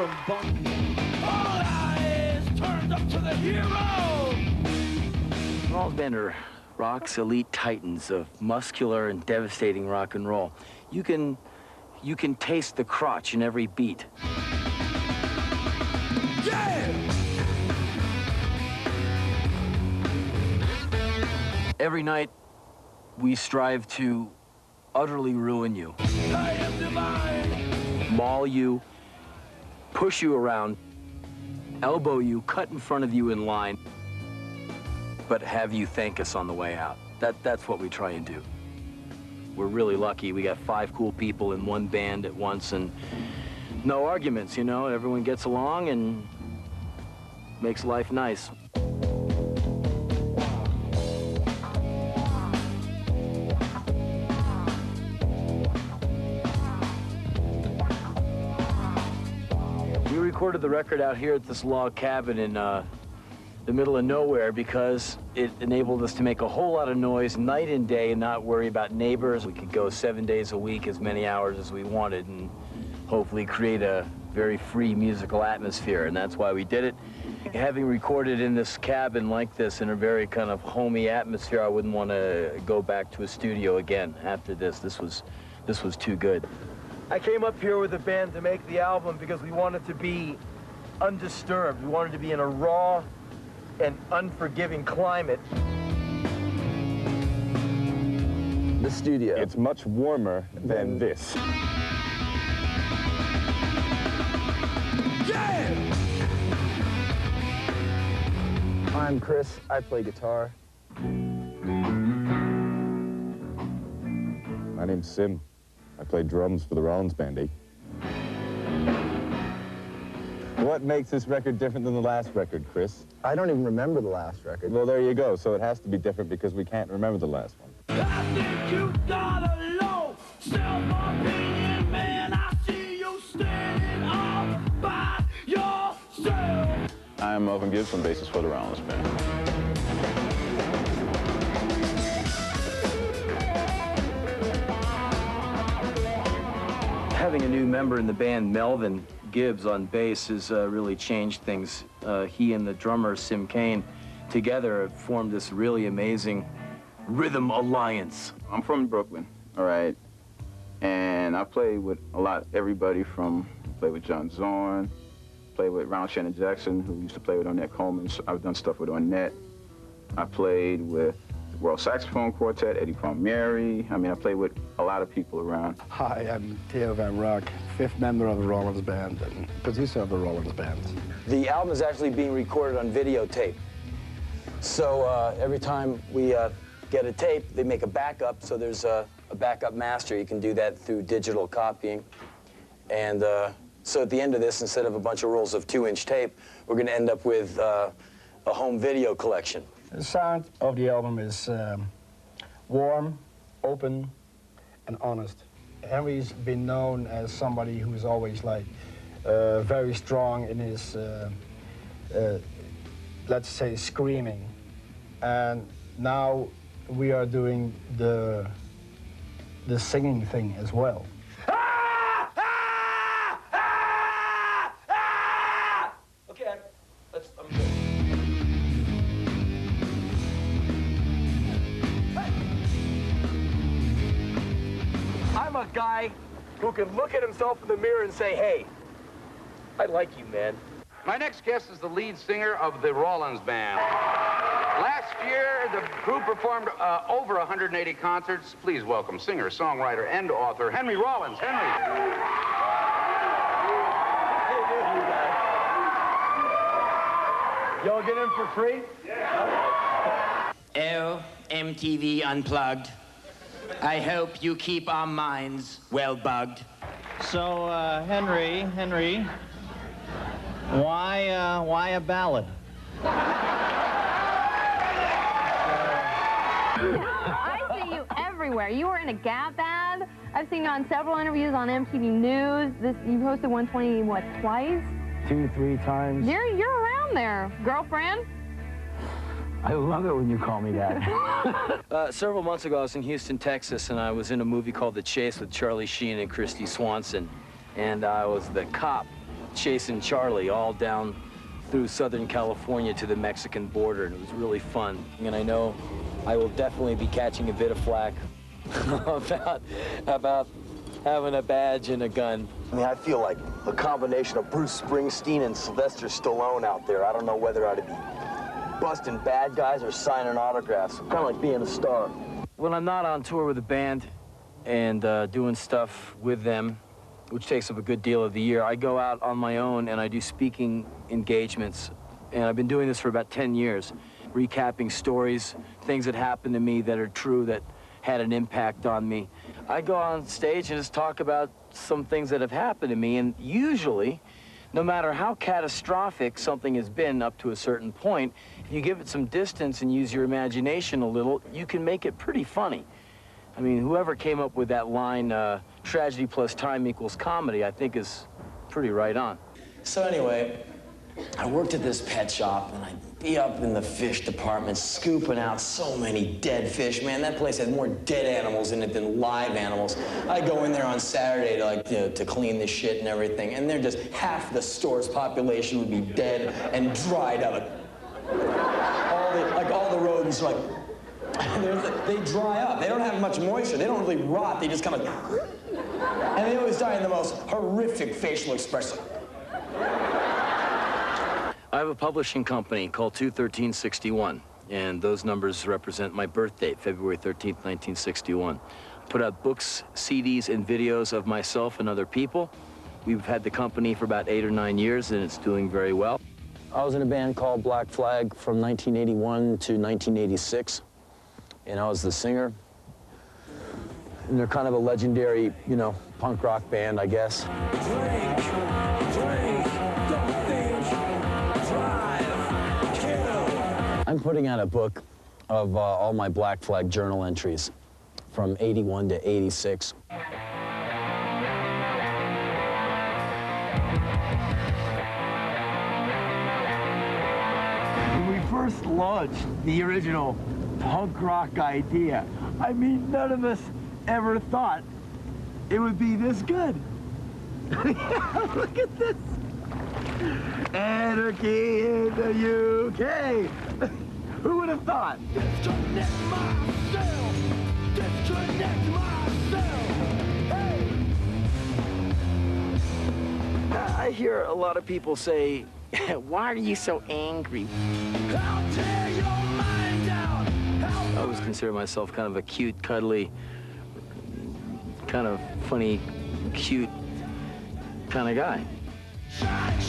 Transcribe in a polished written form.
All eyes turned up to the hero! Rollins Band are rock's elite titans of muscular and devastating rock and roll. You can taste the crotch in every beat. Yeah! Every night, we strive to utterly ruin you. I am divine! Maul you, push you around, elbow you, cut in front of you in line, but have you thank us on the way out. That's what we try and do. We're really lucky. We got 5 cool people in one band at once, and no arguments, you know? Everyone gets along and makes life nice. We recorded the record out here at this log cabin in the middle of nowhere because it enabled us to make a whole lot of noise night and day and not worry about neighbors. We could go 7 days a week, as many hours as we wanted, and hopefully create a very free musical atmosphere, and that's why we did it. Having recorded in this cabin like this in a very kind of homey atmosphere, I wouldn't want to go back to a studio again after this. This was too good. I came up here with the band to make the album because we wanted to be undisturbed. We wanted to be in a raw and unforgiving climate. The studio. It's much warmer than this. Yeah! I'm Chris. I play guitar. My name's Sim. I play drums for the Rollins Band, eh? What makes this record different than the last record, Chris? I don't even remember the last record. Well, there you go. So it has to be different because we can't remember the last one. I think you got a low self-opinion, man. I see you standing all by yourself. I'm Melvin Gibson, bassist for the Rollins Band. Having a new member in the band, Melvin Gibbs on bass, has really changed things. He and the drummer, Sim Kane, together have formed this really amazing rhythm alliance. I'm from Brooklyn, all right? And I play with everybody from, play with John Zorn, play with Ronald Shannon Jackson, who used to play with Ornette Coleman. So I've done stuff with Ornette. I played with the World Saxophone Quartet, Eddie Palmieri. I mean, I played with a lot of people around. Hi, I'm Theo Van Rock, 5th member of the Rollins Band and producer of the Rollins Band. The album is actually being recorded on videotape. So every time we get a tape, they make a backup, so there's a backup master. You can do that through digital copying. And so at the end of this, instead of a bunch of rolls of 2-inch tape, we're going to end up with a home video collection. The sound of the album is warm, open, and honest. Henry's been known as somebody who's always like very strong in his, let's say, screaming. And now we are doing the singing thing as well. Okay, I'm good. I'm a guy who can look at himself in the mirror and say, hey, I like you, man. My next guest is the lead singer of the Rollins Band. Last year, the group performed over 180 concerts. Please welcome singer, songwriter, and author Henry Rollins. Henry. Y'all get in for free? Oh, MTV Unplugged. I hope you keep our minds well bugged. So, Henry, why a ballad? I see you everywhere. You were in a Gap ad. I've seen you on several interviews on MTV News. You hosted 120, what, twice? 2, 3 times. You're around there. Girlfriend? I love it when you call me that. Several months ago, I was in Houston, Texas, and I was in a movie called The Chase with Charlie Sheen and Christy Swanson. And I was the cop chasing Charlie all down through Southern California to the Mexican border, and it was really fun. And I know I will definitely be catching a bit of flack about having a badge and a gun. I mean, I feel like a combination of Bruce Springsteen and Sylvester Stallone out there. I don't know whether I ought to be busting bad guys or signing autographs. Kind of like being a star. When I'm not on tour with the band and doing stuff with them, which takes up a good deal of the year, I go out on my own and I do speaking engagements. And I've been doing this for about 10 years, recapping stories, things that happened to me that are true, that had an impact on me. I go on stage and just talk about some things that have happened to me, and usually, no matter how catastrophic something has been up to a certain point, if you give it some distance and use your imagination a little, you can make it pretty funny. I mean, whoever came up with that line, tragedy plus time equals comedy, I think is pretty right on. So anyway, I worked at this pet shop, and I'd be up in the fish department scooping out so many dead fish. Man, that place had more dead animals in it than live animals. I go in there on Saturday to clean the shit and everything, and they're just half the store's population would be dead and dried up. All the rodents, like, they dry up. They don't have much moisture. They don't really rot. They just kind of, and they always die in the most horrific facial expression. I have a publishing company called 21361, and those numbers represent my birth date, February 13th, 1961. I put out books, CDs, and videos of myself and other people. We've had the company for about 8 or 9 years, and it's doing very well. I was in a band called Black Flag from 1981 to 1986, and I was the singer. And they're kind of a legendary, you know, punk rock band, I guess. I'm putting out a book of all my Black Flag journal entries from 81 to 86. When we first launched the original punk rock idea, I mean, none of us ever thought it would be this good. Look at this. Anarchy in the UK. Who would have thought? Disconnect myself. Disconnect myself. Hey. I hear a lot of people say, why are you so angry? I'll tear your mind out. I always consider myself kind of a cute, cuddly, kind of funny, cute kind of guy. Shine,